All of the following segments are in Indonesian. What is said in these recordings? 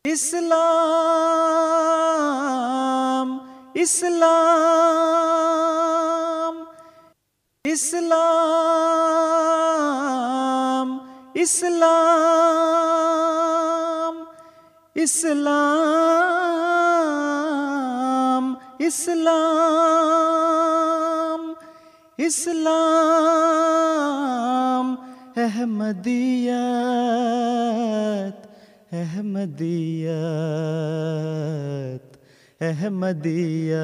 Islam, Islam, Islam, Islam, Islam, Islam, Islam, Ahmadiyat, Ahmadiyat, Ahmadiyat.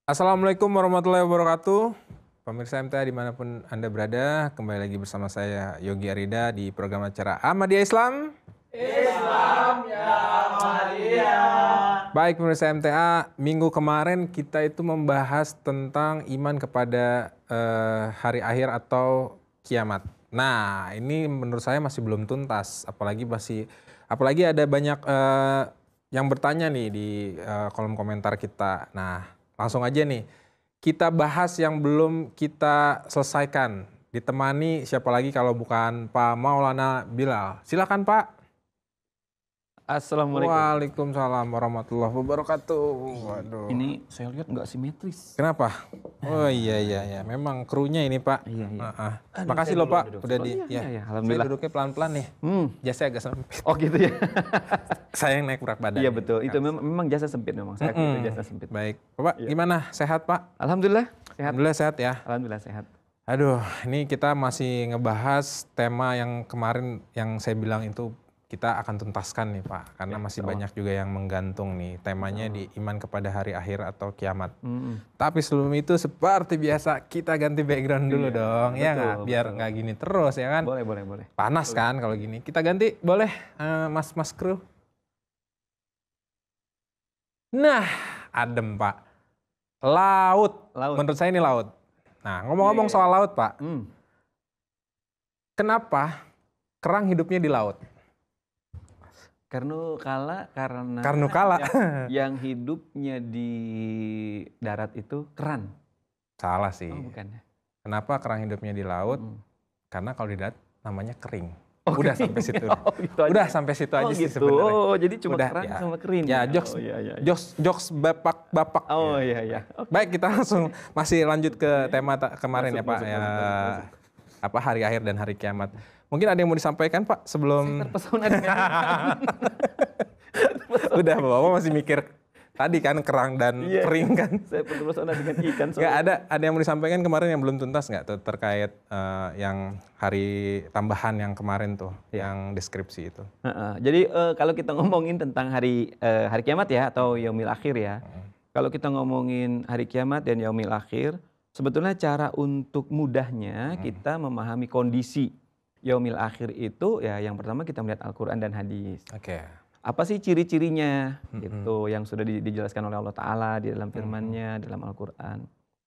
Assalamualaikum warahmatullahi wabarakatuh. Pemirsa MTA dimanapun Anda berada, kembali lagi bersama saya Yogi Arida di program acara Ahmadiyah Islam. Islam ya Ahmadiyah. Baik pemirsa MTA, minggu kemarin kita itu membahas tentang iman kepada hari akhir atau kiamat. Nah, ini menurut saya masih belum tuntas, apalagi ada banyak yang bertanya nih di kolom komentar kita. Nah, langsung aja nih, kita bahas yang belum kita selesaikan. Ditemani siapa lagi kalau bukan Pak Maulana Bilal. Silakan Pak. Assalamualaikum. Waalaikumsalam warahmatullahi wabarakatuh. Waduh. Ini saya lihat nggak simetris. Kenapa? Oh iya. Memang krunya ini Pak. Iya. Makasih loh Pak. Udah Iya. Alhamdulillah. Saya duduknya pelan-pelan nih. Jasanya agak sempit. Oh gitu ya. Saya yang naik berat badan. Iya betul. Itu memang jasa sempit memang. Saya itu jasa sempit. Baik. Bapak gimana? Sehat Pak? Alhamdulillah sehat. Alhamdulillah sehat ya. Alhamdulillah sehat. Aduh, ini kita masih ngebahas tema yang kemarin yang saya bilang itu kita akan tuntaskan nih Pak, karena masih banyak juga yang menggantung nih temanya di iman kepada hari akhir atau kiamat. Tapi sebelum itu seperti biasa kita ganti background dulu dong, ya nggak? Biar nggak gini terus ya kan? Boleh. Panas kan kalau gini. Kita ganti, boleh mas kru? Nah, adem Pak. Laut. Menurut saya ini laut. Nah, ngomong-ngomong soal laut Pak, kenapa kerang hidupnya di laut? Karena yang hidupnya di darat itu keran. Salah sih. Oh, bukan ya. Kenapa kerang hidupnya di laut? Karena kalau di darat namanya kering. Oh, udah kering. sampai situ. Gitu udah sampai situ aja sih gitu. sebenarnya. Oh, jadi cuma udah, kerang ya. sama kering. Ya, jokes bapak. Oh iya. Okay. Baik, kita langsung masih lanjut ke tema kemarin ya Pak. Apa hari akhir dan hari kiamat. Mungkin ada yang mau disampaikan Pak sebelum... Saya terpesona dengan Udah Bapak masih mikir tadi kan kerang dan kering kan. Saya terpesona dengan ikan. Nggak ada yang mau disampaikan kemarin yang belum tuntas nggak tuh terkait yang hari tambahan yang kemarin tuh, yang deskripsi itu. Jadi kalau kita ngomongin tentang hari kiamat ya atau yaumil akhir ya. Kalau kita ngomongin hari kiamat dan yaumil akhir, sebetulnya cara untuk mudahnya kita memahami kondisi yaumil akhir itu ya yang pertama kita melihat Al-Quran dan hadis. Oke. Apa sih ciri-cirinya gitu yang sudah dijelaskan oleh Allah Ta'ala di dalam firman-Nya dalam Al-Quran.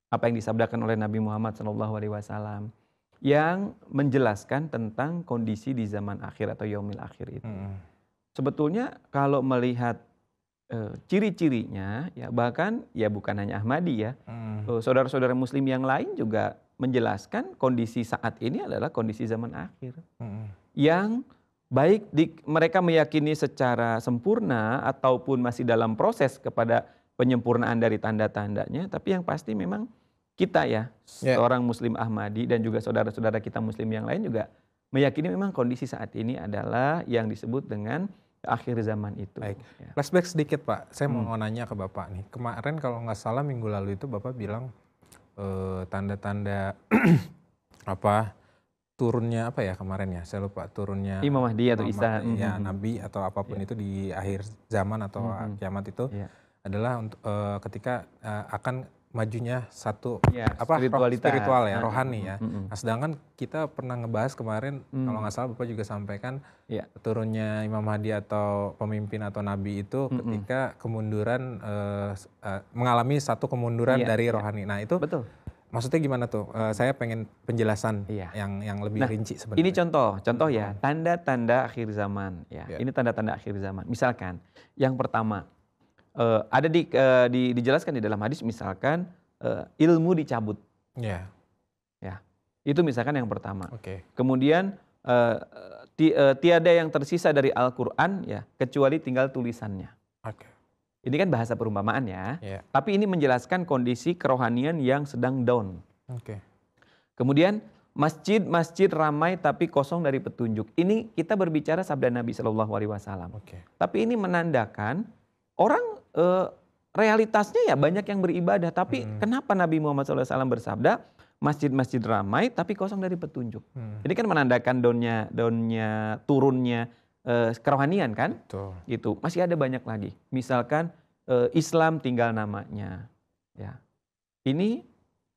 Apa yang disabdakan oleh Nabi Muhammad SAW yang menjelaskan tentang kondisi di zaman akhir atau yaumil akhir itu. Sebetulnya kalau melihat ciri-cirinya ya bahkan ya bukan hanya Ahmadi ya. Saudara-saudara muslim yang lain juga menjelaskan kondisi saat ini adalah kondisi zaman akhir. Yang baik mereka meyakini secara sempurna ataupun masih dalam proses kepada penyempurnaan dari tanda-tandanya. Tapi yang pasti memang kita ya, seorang muslim Ahmadi dan juga saudara-saudara kita muslim yang lain juga meyakini memang kondisi saat ini adalah yang disebut dengan akhir zaman itu. Baik. Flashback sedikit Pak, saya mau nanya ke Bapak nih. Kemarin kalau nggak salah minggu lalu itu Bapak bilang tanda-tanda turunnya apa ya kemarin ya, saya lupa, turunnya Imam Mahdi atau Isa ya Nabi atau apapun itu di akhir zaman atau kiamat itu adalah untuk ketika akan majunya satu spiritual ya, rohani ya. Nah, sedangkan kita pernah ngebahas kemarin kalau nggak salah Bapak juga sampaikan turunnya Imam Mahdi atau pemimpin atau nabi itu ketika kemunduran mengalami satu kemunduran dari rohani. Nah, itu betul. Maksudnya gimana tuh? Saya pengen penjelasan yang lebih rinci sebenarnya. Ini contoh ya, tanda-tanda akhir zaman ya. Ini tanda-tanda akhir zaman. Misalkan yang pertama ada dijelaskan di dalam hadis misalkan ilmu dicabut. Ya. Itu misalkan yang pertama. Oke. Kemudian tiada yang tersisa dari Al-Quran ya kecuali tinggal tulisannya. Oke. Ini kan bahasa perumpamaan ya. Iya. Tapi ini menjelaskan kondisi kerohanian yang sedang down. Oke. Kemudian masjid-masjid ramai tapi kosong dari petunjuk. Ini kita berbicara sabda Nabi Shallallahu Alaihi Wasallam. Oke. Tapi ini menandakan orang realitasnya ya banyak yang beribadah. Tapi kenapa Nabi Muhammad SAW bersabda masjid-masjid ramai tapi kosong dari petunjuk? Ini kan menandakan daunnya turunnya kerohanian kan? Betul. Gitu. Masih ada banyak lagi. Misalkan Islam tinggal namanya. Ya. Ini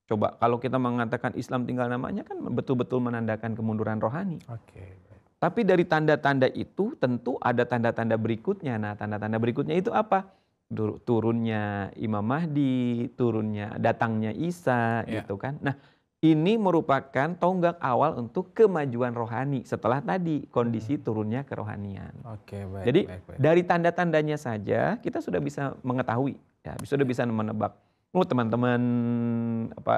coba kalau kita mengatakan Islam tinggal namanya kan betul-betul menandakan kemunduran rohani. Oke. Tapi dari tanda-tanda itu tentu ada tanda-tanda berikutnya. Nah, tanda-tanda berikutnya itu apa? Turunnya Imam Mahdi, datangnya Isa, Ya. gitu kan. Nah, ini merupakan tonggak awal untuk kemajuan rohani setelah tadi kondisi turunnya kerohanian. Oke, baik. Jadi baik. dari tanda-tandanya saja kita sudah bisa mengetahui, ya, sudah bisa menebak. Teman-teman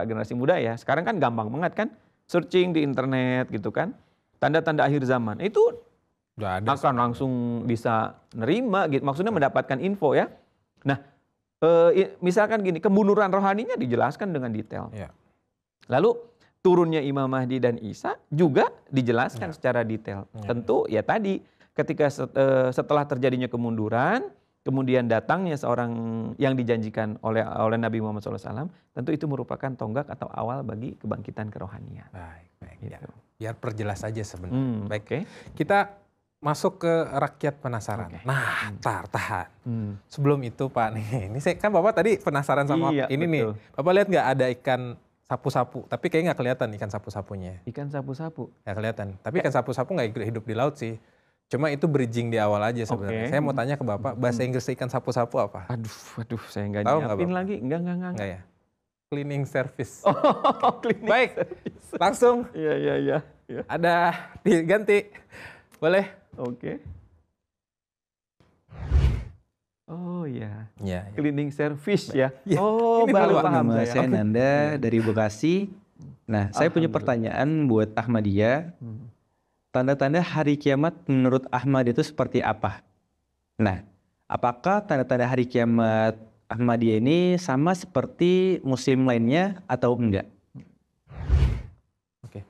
generasi muda ya, sekarang kan gampang banget kan, searching di internet gitu kan, tanda-tanda akhir zaman itu Udah ada. akan langsung bisa nerima, gitu. Maksudnya mendapatkan info ya. Nah, misalkan gini, kemunduran rohaninya dijelaskan dengan detail. Ya. Lalu turunnya Imam Mahdi dan Isa juga dijelaskan secara detail. Ya. Tentu ya tadi ketika setelah terjadinya kemunduran, kemudian datangnya seorang yang dijanjikan oleh Nabi Muhammad SAW, tentu itu merupakan tonggak atau awal bagi kebangkitan kerohanian. Baik. Gitu. Ya. Biar perjelas aja sebenarnya. Baik. Oke. Kita masuk ke rakyat penasaran. Oke. Nah, tahan. Sebelum itu Pak nih, ini saya kan Bapak tadi penasaran sama Iya, ini betul. nih. Bapak lihat nggak ada ikan sapu-sapu? Tapi kayaknya nggak kelihatan ikan sapu-sapunya. Ikan sapu-sapu. Nggak kelihatan. Tapi ikan sapu-sapu nggak hidup di laut sih. Cuma itu bridging di awal aja sebenarnya. Oke. Saya mau tanya ke Bapak, bahasa Inggris ikan sapu-sapu apa? Aduh, saya nggak Tahu nggak, nyiapin Bapak? lagi. Enggak. Enggak ya? Cleaning service. Oh, cleaning Baik, service. langsung Iya. ada diganti. Boleh? Oke. Oh iya, Iya. cleaning service ya. Ya, Oh, ini baru Pak. paham Nama saya saya. Nanda dari Bekasi. Nah, saya punya pertanyaan buat Ahmadiyah. Tanda-tanda hari kiamat menurut Ahmad itu seperti apa? Nah, apakah tanda-tanda hari kiamat Ahmadiyah ini sama seperti muslim lainnya atau enggak? Oke.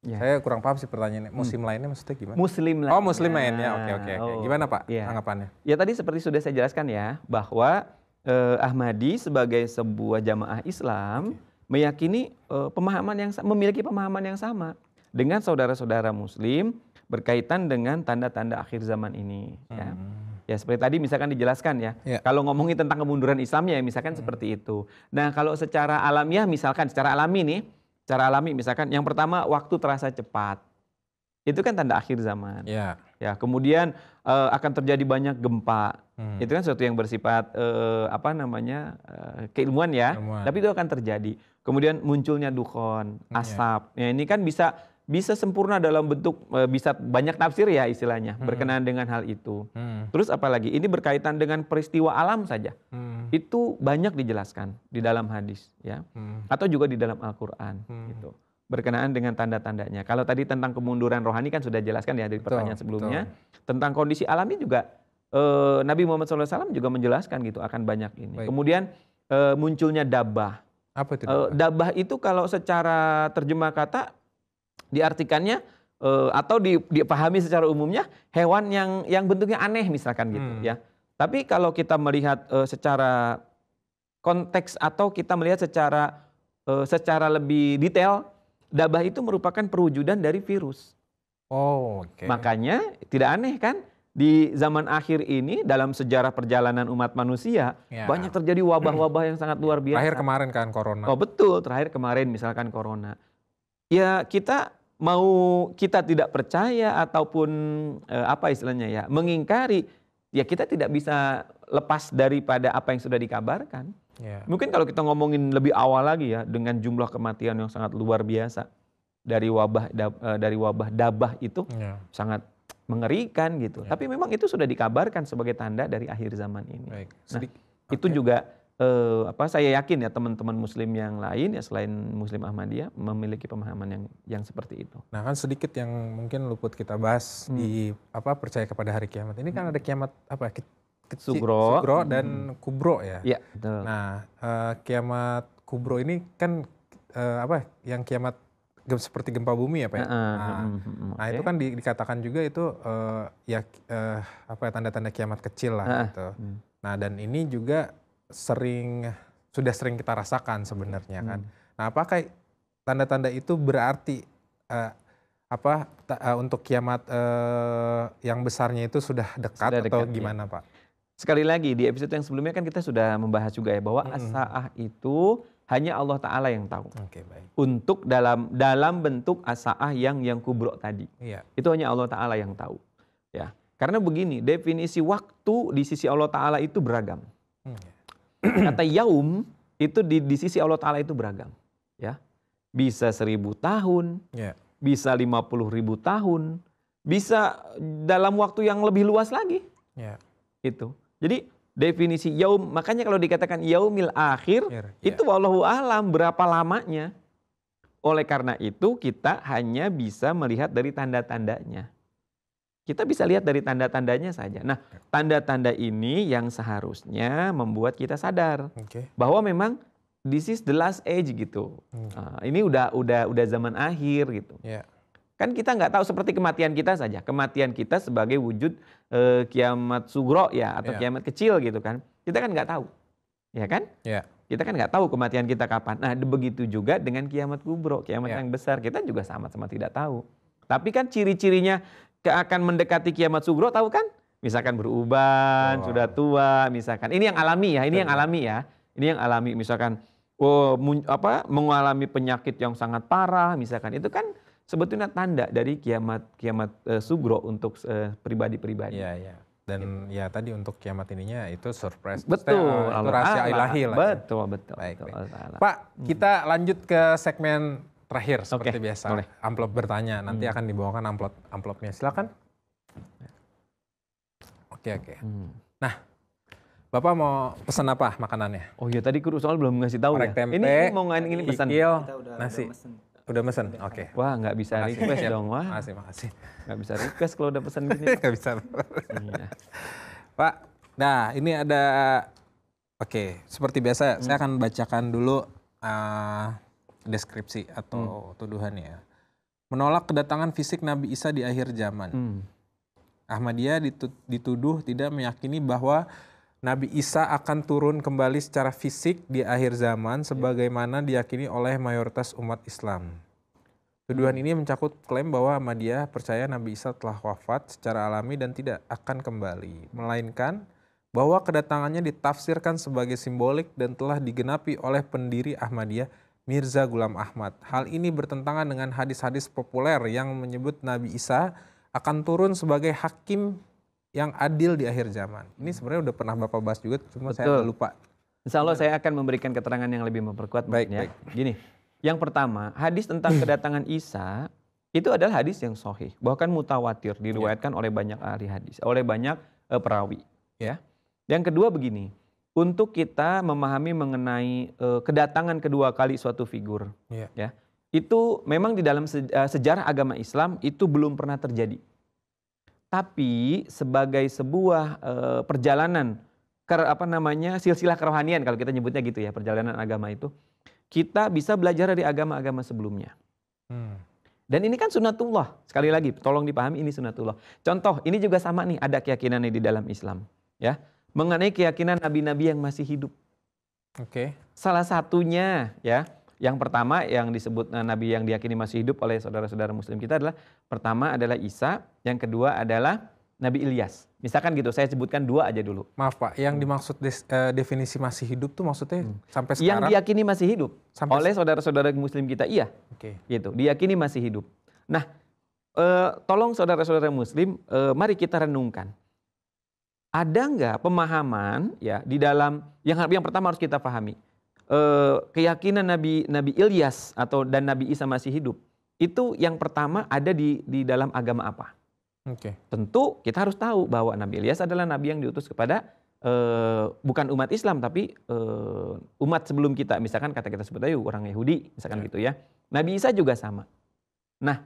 Ya. Saya kurang paham sih pertanyaannya. Musim lainnya maksudnya gimana? Muslim lah. Oh, muslim lainnya. Oke. Oh, Gimana Pak iya. tanggapannya? Ya tadi seperti sudah saya jelaskan ya, bahwa Ahmadi sebagai sebuah jamaah Islam meyakini memiliki pemahaman yang sama dengan saudara-saudara Muslim berkaitan dengan tanda-tanda akhir zaman ini. Ya. Ya seperti tadi misalkan dijelaskan ya, Ya. kalau ngomongin tentang kemunduran Islamnya ya misalkan seperti itu. Nah kalau secara alamiah misalkan, secara alami nih, secara alami misalkan yang pertama waktu terasa cepat. Itu kan tanda akhir zaman. Ya. Ya, kemudian akan terjadi banyak gempa. Itu kan sesuatu yang bersifat keilmuan ya. Ilmuwan. Tapi itu akan terjadi. Kemudian munculnya dukhon, asap. Ya, ini kan bisa sempurna dalam bentuk bisa banyak tafsir ya istilahnya berkenaan dengan hal itu. Terus apalagi ini berkaitan dengan peristiwa alam saja. Itu banyak dijelaskan di dalam hadis ya. Atau juga di dalam Al-Qur'an gitu. Berkenaan dengan tanda-tandanya. Kalau tadi tentang kemunduran rohani kan sudah jelaskan ya dari pertanyaan sebelumnya. Tentang kondisi alami juga Nabi Muhammad SAW juga menjelaskan gitu akan banyak ini. Baik. Kemudian munculnya dabah. Apa itu? Dabah itu kalau secara terjemah kata diartikannya atau dipahami secara umumnya hewan yang bentuknya aneh misalkan gitu ya. Tapi kalau kita melihat secara konteks atau kita melihat secara lebih detail, dabah itu merupakan perwujudan dari virus. Oh, oke. Makanya tidak aneh kan di zaman akhir ini dalam sejarah perjalanan umat manusia Ya. banyak terjadi wabah-wabah yang sangat luar biasa. Terakhir kemarin kan corona. Oh betul, terakhir kemarin misalkan corona. Ya kita tidak percaya ataupun istilahnya ya mengingkari, ya kita tidak bisa lepas daripada apa yang sudah dikabarkan. Ya. Mungkin kalau kita ngomongin lebih awal lagi ya dengan jumlah kematian yang sangat luar biasa dari wabah dabah itu Ya. sangat mengerikan gitu. Tapi memang itu sudah dikabarkan sebagai tanda dari akhir zaman ini. Baik. Nah, itu juga saya yakin ya teman-teman Muslim yang lain ya selain Muslim Ahmadiyah memiliki pemahaman yang seperti itu. Nah kan sedikit yang mungkin luput kita bahas di percaya kepada hari kiamat. Ini kan ada kiamat Sugro dan kubro ya. Iya, betul. Nah kiamat kubro ini kan yang kiamat seperti gempa bumi ya Pak ya. Nah itu kan dikatakan juga itu tanda-tanda kiamat kecil lah gitu. Nah dan ini juga sudah sering kita rasakan sebenarnya kan. Nah apakah tanda-tanda itu berarti untuk kiamat yang besarnya itu sudah dekat atau gimana Pak? Sekali lagi di episode yang sebelumnya kan kita sudah membahas juga ya bahwa as-sa'ah itu hanya Allah Ta'ala yang tahu. Oke, baik. Untuk dalam bentuk as-sa'ah yang kubro tadi. Iya. Itu hanya Allah Ta'ala yang tahu. Ya. Karena begini, definisi waktu di sisi Allah Ta'ala itu beragam. Kata yaum itu di sisi Allah Ta'ala itu beragam. Ya. Bisa 1000 tahun, bisa 50.000 tahun, bisa dalam waktu yang lebih luas lagi. Itu. Jadi definisi yaum, makanya kalau dikatakan yaumil akhir, itu wallahu alam berapa lamanya. Oleh karena itu kita hanya bisa melihat dari tanda-tandanya. Kita bisa lihat dari tanda-tandanya saja. Nah, tanda-tanda ini yang seharusnya membuat kita sadar bahwa memang this is the last age gitu. Ini udah zaman akhir gitu. Kan kita nggak tahu seperti kematian kita saja. Kematian kita sebagai wujud kiamat sugro ya atau kiamat kecil gitu kan. Kita kan nggak tahu, ya kan? Kita kan nggak tahu kematian kita kapan. Nah, begitu juga dengan kiamat kubro, kiamat yang besar kita juga sama-sama tidak tahu. Tapi kan ciri-cirinya akan mendekati kiamat sugro tahu kan? Misalkan beruban, sudah tua, misalkan. Ini yang alami ya, ini yang alami ya. Ini yang alami, misalkan mengalami penyakit yang sangat parah, misalkan. Itu kan sebetulnya tanda dari kiamat sugro untuk pribadi-pribadi. Iya. Dan ya tadi untuk kiamat ininya itu surprise. Betul. Itu rahasia ilahi lah. Betul. Baik. Betul. Pak, kita lanjut ke segmen terakhir seperti biasa. Boleh. Amplop bertanya, nanti akan dibawakan amplopnya. Silakan. Oke. Nah, Bapak mau pesan apa makanannya? Oh iya tadi Kru soal belum ngasih tahu Orek ya. tempe, Ini mau ini pesan. kikil, nasi. Udah mesen? Oke. Wah nggak bisa request dong. Wah. Makasih. Nggak bisa request kalau udah pesan gini. Nggak bisa. Iya. Pak, nah ini ada, seperti biasa saya akan bacakan dulu deskripsi atau tuduhannya. Menolak kedatangan fisik Nabi Isa di akhir zaman. Ahmadiyah dituduh tidak meyakini bahwa Nabi Isa akan turun kembali secara fisik di akhir zaman sebagaimana diyakini oleh mayoritas umat Islam. Tuduhan ini mencakup klaim bahwa Ahmadiyah percaya Nabi Isa telah wafat secara alami dan tidak akan kembali, melainkan bahwa kedatangannya ditafsirkan sebagai simbolik dan telah digenapi oleh pendiri Ahmadiyah, Mirza Ghulam Ahmad. Hal ini bertentangan dengan hadis-hadis populer yang menyebut Nabi Isa akan turun sebagai hakim yang adil di akhir zaman. Ini sebenarnya udah pernah Bapak bahas juga, cuma saya udah lupa. Insya Allah saya akan memberikan keterangan yang lebih memperkuat. Baik. Gini, yang pertama, hadis tentang kedatangan Isa itu adalah hadis yang sahih, bahkan mutawatir, diriwayatkan oleh banyak ahli hadis, oleh banyak perawi. Ya. Yang kedua begini, untuk kita memahami mengenai kedatangan kedua kali suatu figur, ya, itu memang di dalam sejarah agama Islam itu belum pernah terjadi. Tapi sebagai sebuah perjalanan silsilah kerohanian kalau kita nyebutnya gitu ya, perjalanan agama itu, kita bisa belajar dari agama-agama sebelumnya. Dan ini kan sunatullah. Sekali lagi, tolong dipahami ini sunatullah. Contoh, ini juga sama nih, ada keyakinan di dalam Islam, ya, mengenai keyakinan nabi-nabi yang masih hidup. Salah satunya, ya, yang pertama yang disebut nabi yang diyakini masih hidup oleh saudara-saudara muslim kita adalah, pertama adalah Isa, yang kedua adalah Nabi Ilyas. Misalkan gitu, saya sebutkan dua aja dulu. Maaf Pak, yang dimaksud definisi masih hidup tuh maksudnya sampai sekarang? Yang diyakini masih hidup oleh saudara-saudara muslim kita, iya. Gitu, diyakini masih hidup. Nah, tolong saudara-saudara muslim, mari kita renungkan. Ada nggak pemahaman ya di dalam, yang pertama harus kita pahami. Keyakinan Nabi Ilyas dan Nabi Isa masih hidup, itu yang pertama ada di dalam agama apa? Tentu kita harus tahu bahwa Nabi Ilyas adalah nabi yang diutus kepada bukan umat Islam tapi umat sebelum kita, misalkan kata kita sebut aja orang Yahudi, misalkan gitu ya. Nabi Isa juga sama. Nah,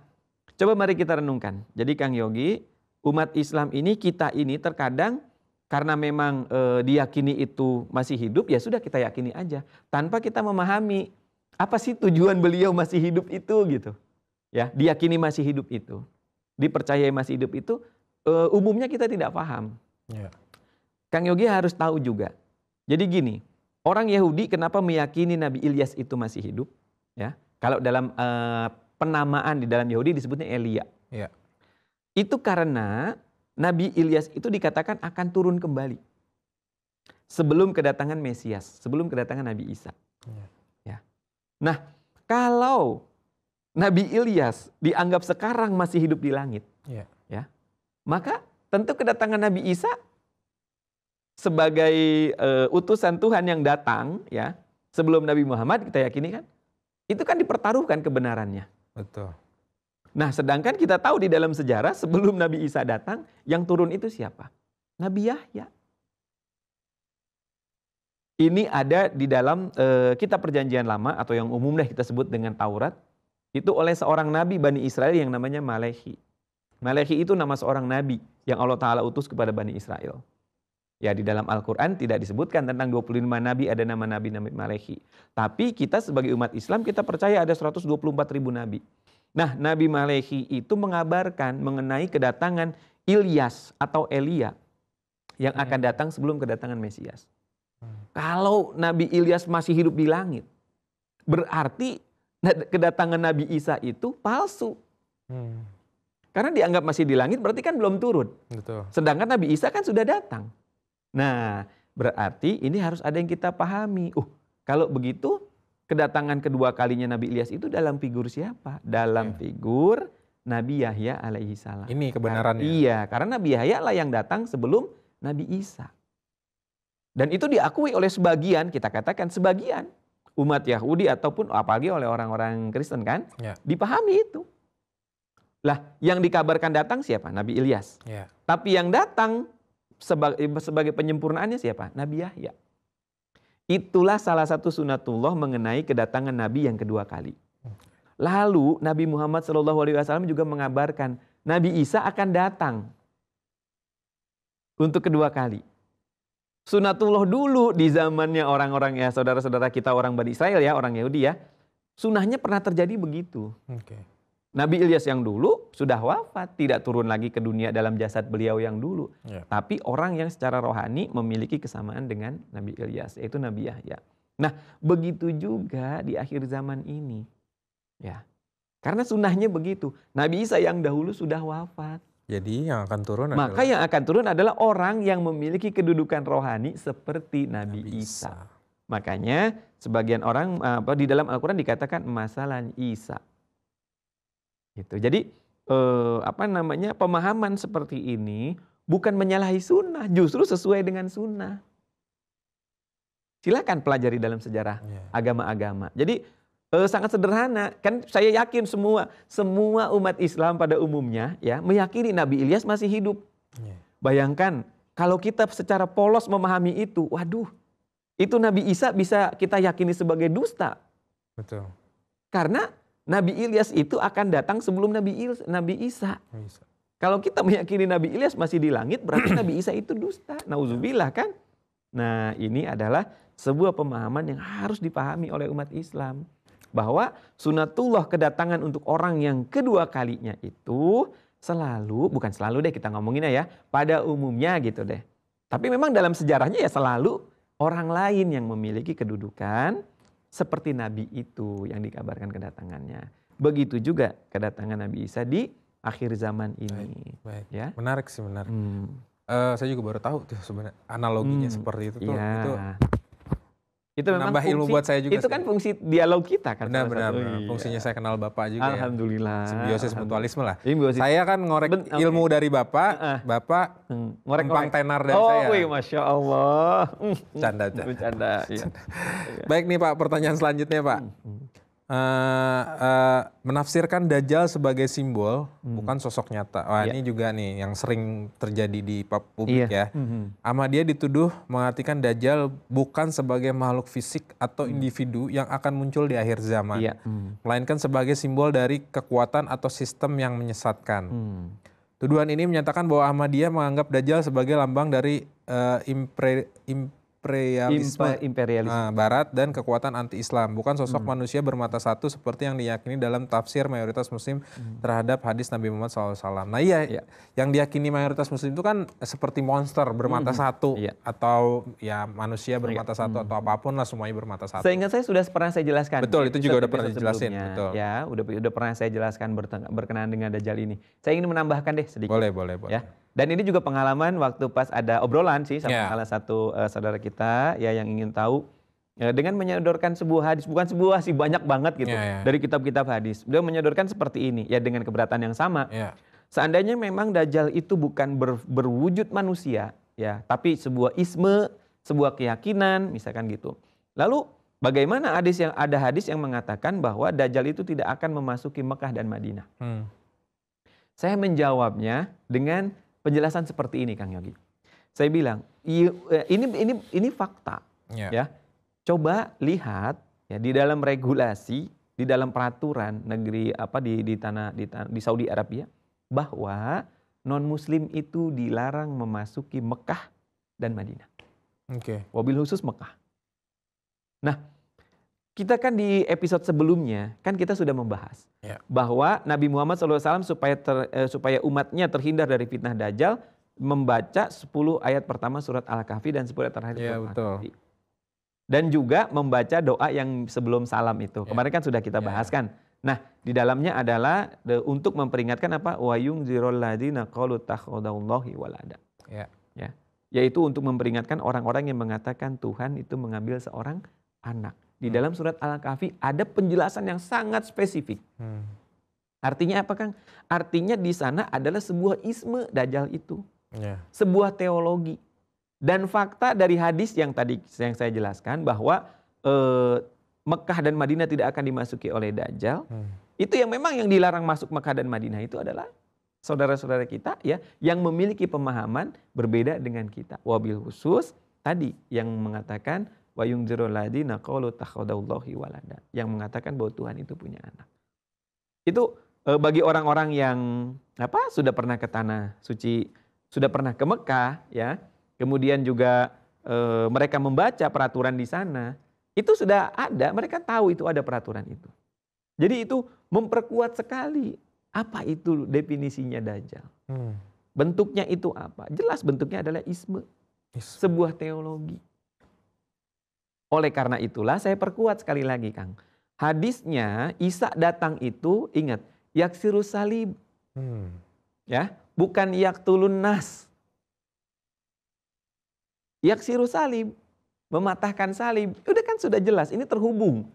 coba mari kita renungkan. Jadi Kang Yogi, umat Islam ini, kita ini terkadang karena memang diyakini itu masih hidup, ya sudah kita yakini aja tanpa kita memahami apa sih tujuan beliau masih hidup itu gitu. Ya, diyakini masih hidup itu, dipercayai masih hidup itu, umumnya kita tidak paham. Ya. Kang Yogi harus tahu juga. Jadi gini, orang Yahudi kenapa meyakini Nabi Ilyas itu masih hidup? Ya, kalau dalam penamaan di dalam Yahudi disebutnya Elia. Ya. Itu karena Nabi Ilyas itu dikatakan akan turun kembali sebelum kedatangan Mesias, sebelum kedatangan Nabi Isa. Ya. Nah, kalau Nabi Ilyas dianggap sekarang masih hidup di langit, ya, maka tentu kedatangan Nabi Isa sebagai utusan Tuhan yang datang, ya, sebelum Nabi Muhammad, kita yakini kan, itu kan dipertaruhkan kebenarannya. Betul. Nah, sedangkan kita tahu di dalam sejarah sebelum Nabi Isa datang, yang turun itu siapa? Nabi Yahya. Ini ada di dalam kitab Perjanjian Lama atau yang umum deh kita sebut dengan Taurat. Itu oleh seorang nabi Bani Israel yang namanya Malehi. Malehi itu nama seorang nabi yang Allah Ta'ala utus kepada Bani Israel. Ya, di dalam Al-Quran tidak disebutkan tentang 25 nabi, ada nama nabi Malehi. Tapi kita sebagai umat Islam kita percaya ada 124.000 nabi. Nah, Nabi Malehi itu mengabarkan mengenai kedatangan Ilyas atau Elia yang akan datang sebelum kedatangan Mesias. Kalau Nabi Ilyas masih hidup di langit, berarti kedatangan Nabi Isa itu palsu. Karena dianggap masih di langit berarti kan belum turun. Betul. Sedangkan Nabi Isa kan sudah datang. Nah, berarti ini harus ada yang kita pahami. Kalau begitu, kedatangan kedua kalinya Nabi Ilyas itu dalam figur siapa? Dalam figur Nabi Yahya alaihi salam. Ini kebenarannya. Iya, karena Nabi Yahya lah yang datang sebelum Nabi Isa. Dan itu diakui oleh sebagian, kita katakan sebagian umat Yahudi ataupun apalagi oleh orang-orang Kristen kan, dipahami itu. Lah, yang dikabarkan datang siapa? Nabi Ilyas. Tapi yang datang sebagai penyempurnaannya siapa? Nabi Yahya. Itulah salah satu sunatullah mengenai kedatangan Nabi yang kedua kali. Lalu Nabi Muhammad SAW juga mengabarkan Nabi Isa akan datang untuk kedua kali. Sunatullah dulu di zamannya orang-orang ya saudara-saudara kita orang Bani Israel ya, orang Yahudi ya. Sunahnya pernah terjadi begitu. Nabi Ilyas yang dulu sudah wafat, tidak turun lagi ke dunia dalam jasad beliau yang dulu. Tapi orang yang secara rohani memiliki kesamaan dengan Nabi Ilyas, yaitu Nabi Yahya. Nah, begitu juga di akhir zaman ini. Ya. Karena sunahnya begitu. Nabi Isa yang dahulu sudah wafat. Jadi yang akan turun Maka yang akan turun adalah orang yang memiliki kedudukan rohani seperti Nabi Isa. Makanya sebagian orang di dalam Al-Quran dikatakan masalah Isa. Gitu. Jadi pemahaman seperti ini bukan menyalahi sunnah, justru sesuai dengan sunnah. Silakan pelajari dalam sejarah agama-agama. Jadi sangat sederhana. Kan saya yakin semua umat Islam pada umumnya ya meyakini Nabi Ilyas masih hidup. Bayangkan kalau kita secara polos memahami itu, waduh, itu Nabi Isa bisa kita yakini sebagai dusta. Betul. Karena Nabi Ilyas itu akan datang sebelum Nabi Isa. Kalau kita meyakini Nabi Ilyas masih di langit, berarti Nabi Isa itu dusta. Nauzubillah kan? Nah, ini adalah sebuah pemahaman yang harus dipahami oleh umat Islam. Bahwa sunatullah kedatangan untuk orang yang kedua kalinya itu selalu, bukan selalu deh kita ngomonginnya ya, pada umumnya gitu deh. Tapi memang dalam sejarahnya ya selalu orang lain yang memiliki kedudukan seperti Nabi itu yang dikabarkan kedatangannya. Begitu juga kedatangan Nabi Isa di akhir zaman ini. Baik. Ya? Menarik sih, menarik. Saya juga baru tahu tuh sebenarnya analoginya seperti itu tuh. Itu memang fungsi, ilmu buat saya juga. Itu kan fungsi dialog kita kan. Benar. Fungsinya saya kenal Bapak juga. Alhamdulillah. Simbiosis mutualisme lah. Saya kan ngorek ilmu dari Bapak, Bapak ngorek tenar dari saya. Oh, Masya Allah. Canda. Bercanda. Ya. Baik nih Pak, pertanyaan selanjutnya Pak. menafsirkan Dajjal sebagai simbol, bukan sosok nyata. Wah, Iya. ini juga nih yang sering terjadi di publik Iya. ya. Ahmadiyah dituduh mengartikan Dajjal bukan sebagai makhluk fisik atau individu yang akan muncul di akhir zaman, Iya. melainkan sebagai simbol dari kekuatan atau sistem yang menyesatkan. Tuduhan ini menyatakan bahwa Ahmadiyah menganggap Dajjal sebagai lambang dari imperialisme Barat dan kekuatan anti-Islam, bukan sosok manusia bermata satu seperti yang diyakini dalam tafsir mayoritas Muslim terhadap hadis Nabi Muhammad SAW. Nah iya, yang diyakini mayoritas Muslim itu kan seperti monster bermata satu, atau ya manusia bermata satu atau apapun lah, semuanya bermata satu. Seingat saya sudah pernah saya jelaskan. Betul, itu juga udah pernah episode dijelasin. sebelumnya. Betul. Ya, udah pernah saya jelaskan berkenaan dengan Dajjal ini. Saya ingin menambahkan deh sedikit. Boleh. Ya. Dan ini juga pengalaman waktu pas ada obrolan sih sama salah satu saudara kita ya yang ingin tahu dengan menyodorkan sebuah hadis, bukan sebuah sih, banyak banget gitu dari kitab-kitab hadis. Beliau menyodorkan seperti ini ya dengan keberatan yang sama. Seandainya memang Dajjal itu bukan berwujud manusia ya, tapi sebuah isme, sebuah keyakinan misalkan gitu. Lalu bagaimana ada hadis yang mengatakan bahwa Dajjal itu tidak akan memasuki Mekah dan Madinah. Saya menjawabnya dengan penjelasan seperti ini, Kang Yogi. Saya bilang, ini fakta. Ya. Coba lihat ya di dalam regulasi, di dalam peraturan negeri di Saudi Arabia bahwa non-Muslim itu dilarang memasuki Mekah dan Madinah. Wabil khusus Mekah. Nah, kita kan di episode sebelumnya kan kita sudah membahas bahwa Nabi Muhammad SAW supaya umatnya terhindar dari fitnah Dajjal membaca 10 ayat pertama surat Al-Kahfi dan 10 ayat terakhir surat Al-Kahfi. Dan juga membaca doa yang sebelum salam itu. Kemarin kan sudah kita bahaskan. Nah, di dalamnya adalah untuk memperingatkan apa? Wa yungzirul ladzina qalu takhadallahi walada. Ya. Yaitu untuk memperingatkan orang-orang yang mengatakan Tuhan itu mengambil seorang anak. Di dalam surat Al-Kahfi ada penjelasan yang sangat spesifik. Artinya apa, Kang? Artinya di sana adalah sebuah isme Dajjal itu. Sebuah teologi. Dan fakta dari hadis yang tadi yang saya jelaskan bahwa Mekah dan Madinah tidak akan dimasuki oleh Dajjal. Itu yang memang yang dilarang masuk Mekah dan Madinah itu adalah saudara-saudara kita ya yang memiliki pemahaman berbeda dengan kita. Wabil khusus tadi yang mengatakan wa yungzirul ladzina qalu takhadallahi walada, yang mengatakan bahwa Tuhan itu punya anak. Itu bagi orang-orang yang sudah pernah ke tanah suci, sudah pernah ke Mekah ya, kemudian juga mereka membaca peraturan di sana, itu sudah ada, mereka tahu itu ada peraturan itu. Jadi itu memperkuat sekali apa itu definisinya Dajjal. Bentuknya itu apa? Jelas bentuknya adalah isme, sebuah teologi. Oleh karena itulah saya perkuat sekali lagi, Kang. Hadisnya Isa datang itu ingat yaksirus salib. Ya, bukan yaktulun nas. Yaksirus salib, mematahkan salib. Udah kan sudah jelas, ini terhubung.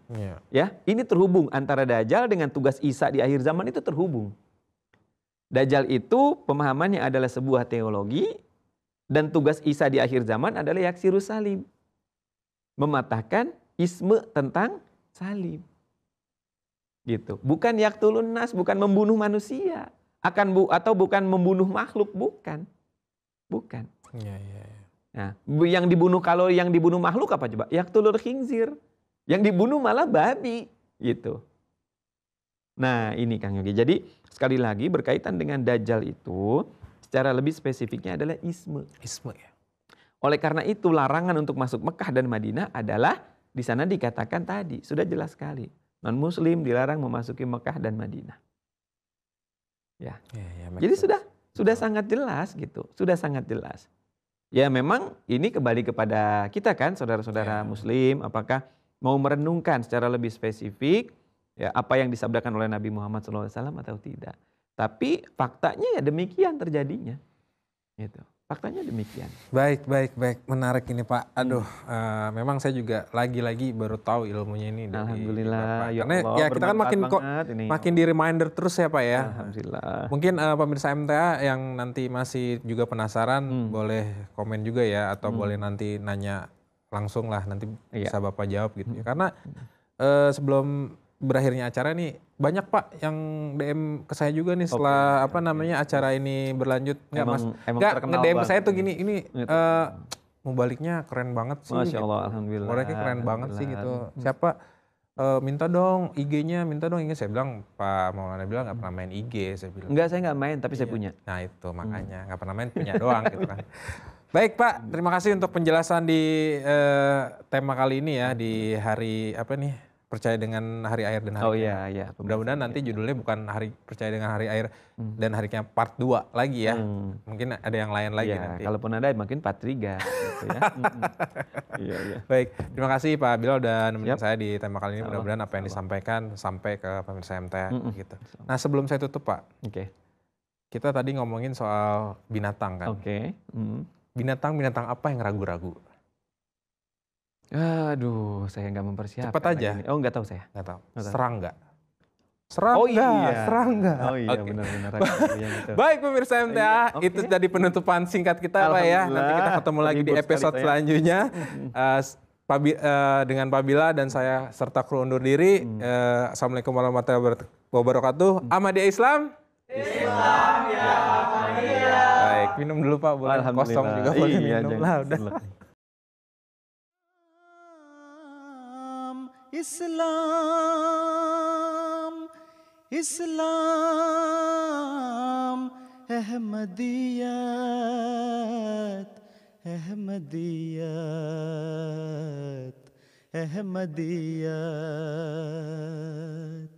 Ya, ini terhubung antara Dajjal dengan tugas Isa di akhir zaman itu terhubung. Dajjal itu pemahamannya adalah sebuah teologi dan tugas Isa di akhir zaman adalah yaksirus salib. Mematahkan isme tentang salib. Gitu. Bukan yaktulun nas, bukan membunuh manusia. Atau bukan membunuh makhluk, bukan. Bukan. Nah, yang dibunuh makhluk apa coba? Yaktulul khinzir. Yang dibunuh malah babi, gitu. Nah, ini Kang Yogi. Jadi sekali lagi berkaitan dengan Dajjal itu secara lebih spesifiknya adalah isme. Isme ya. Oleh karena itu larangan untuk masuk Mekah dan Madinah adalah di sana dikatakan tadi, sudah jelas sekali. Non-Muslim dilarang memasuki Mekah dan Madinah. Ya. Jadi sudah sangat jelas gitu, sudah sangat jelas. Ya memang ini kembali kepada kita kan saudara-saudara Muslim, apakah mau merenungkan secara lebih spesifik ya apa yang disabdakan oleh Nabi Muhammad SAW atau tidak. Tapi faktanya ya demikian terjadinya. Gitu. Faktanya demikian. Baik. Menarik ini Pak. Aduh, memang saya juga lagi-lagi baru tahu ilmunya ini. Alhamdulillah. Ya karena Allah, ya kita kan makin di reminder terus ya Pak ya. Alhamdulillah. Mungkin pemirsa MTA yang nanti masih juga penasaran boleh komen juga ya. Atau boleh nanti nanya langsung lah. Nanti bisa Bapak jawab gitu ya. Karena sebelum berakhirnya acara nih banyak Pak yang DM ke saya juga nih setelah acara ini berlanjut. Nggak Mas, emang nggak terkenal nge-DM ke banget. saya tuh gini, ini Gitu. mubaliknya keren banget sih. Masya Allah, gitu. alhamdulillah. Mubaliknya keren banget sih gitu. Alhamdulillah. Siapa minta dong IG-nya, Saya bilang Pak Maulana bilang nggak pernah main IG, saya bilang. Enggak, saya nggak main, tapi saya punya. Nah itu makanya nggak pernah main, punya doang gitu kan. Baik Pak, terima kasih untuk penjelasan di tema kali ini ya, di hari percaya dengan hari air dan hari Oh kiamat. iya. Mudah-mudahan nanti judulnya bukan hari percaya dengan hari air dan hari kiamat part 2 lagi ya. Mungkin ada yang lain lagi Iya, nanti. kalaupun ada mungkin part 3 gitu ya. Iya. Baik, terima kasih Pak Bilal udah nemenin Siap. saya di tema kali ini. Mudah-mudahan apa yang disampaikan sampai ke pemirsa MTA gitu. Nah sebelum saya tutup Pak, Oke. kita tadi ngomongin soal binatang kan. Oke. Binatang apa yang ragu-ragu? Aduh, saya nggak mempersiapkan. Cepet aja. lagi nih. Oh, nggak tahu saya. Nggak tahu. Nggak tahu. Serangga. Oh iya. Serangga. Oh iya, Oke. benar-benar. Yang itu. Baik pemirsa MTA, Oke. itu tadi penutupan singkat kita Pak ya. Nanti kita ketemu lagi di Ribut episode sekali saya. selanjutnya. Dengan Pak Bila dan saya serta kru undur diri. Assalamualaikum warahmatullahi wabarakatuh. Ahmadiyah Islam. Islam ya Ahmadiyah. Baik, minum dulu Pak. Boleh kosong juga boleh Iya, minum jangan. lah udah. Islam Ahmadiyat